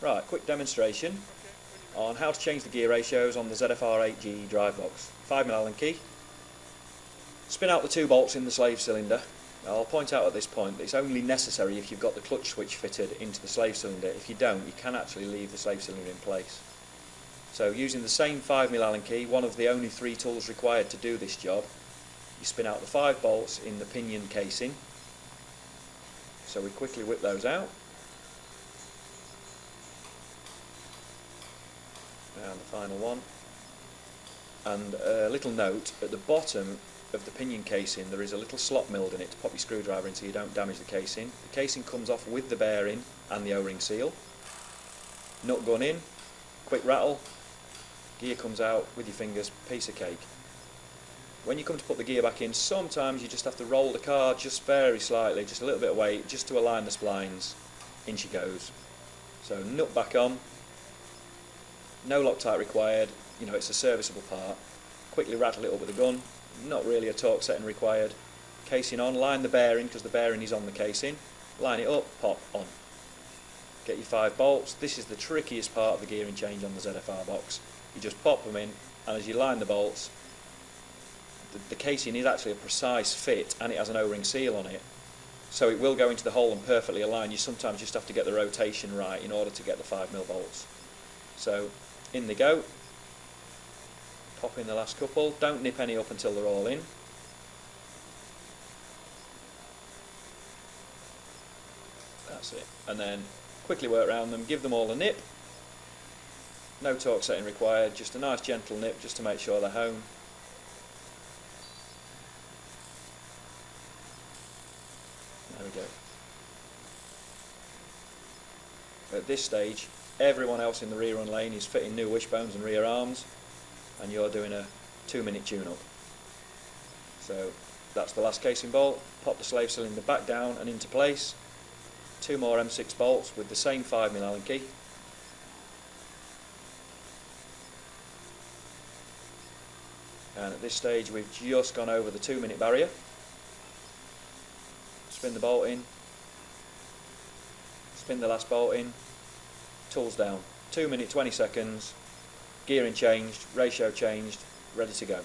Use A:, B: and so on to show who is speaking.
A: Right, quick demonstration on how to change the gear ratios on the ZFR 8G drive box. 5mm Allen key. Spin out the 2 bolts in the slave cylinder. I'll point out at this point that it's only necessary if you've got the clutch switch fitted into the slave cylinder. If you don't, you can actually leave the slave cylinder in place. So using the same 5mm Allen key, one of the only 3 tools required to do this job, you spin out the 5 bolts in the pinion casing. So we quickly whip those out. And the final one. And a little note, at the bottom of the pinion casing there is a little slot milled in it to pop your screwdriver in so you don't damage the casing. The casing comes off with the bearing and the O-ring seal. Nut gun in, quick rattle, gear comes out with your fingers, piece of cake. When you come to put the gear back in, sometimes you just have to roll the car just very slightly, just a little bit of weight, just to align the splines. In she goes. So nut back on, no Loctite required, you know, it's a serviceable part. Quickly rattle it up with a gun, not really a torque setting required. Casing on, line the bearing because the bearing is on the casing, line it up, pop, on. Get your 5 bolts. This is the trickiest part of the gearing change on the ZFR box. You just pop them in, and as you line the bolts, the casing is actually a precise fit and it has an O-ring seal on it, so it will go into the hole and perfectly align. You sometimes just have to get the rotation right in order to get the 5mm bolts. So in they go, pop in the last couple, don't nip any up until they're all in. That's it, and then quickly work around them, give them all a nip. No torque setting required, just a nice gentle nip just to make sure they're home. There we go. At this stage, everyone else in the rear run lane is fitting new wishbones and rear arms, and you're doing a 2-minute tune-up. So that's the last casing bolt. Pop the slave cylinder back down and into place. 2 more M6 bolts with the same 5mm Allen key. And at this stage we've just gone over the 2-minute barrier. Spin the bolt in, spin the last bolt in, tools down. 2 minutes 20 seconds, gearing changed, ratio changed, ready to go.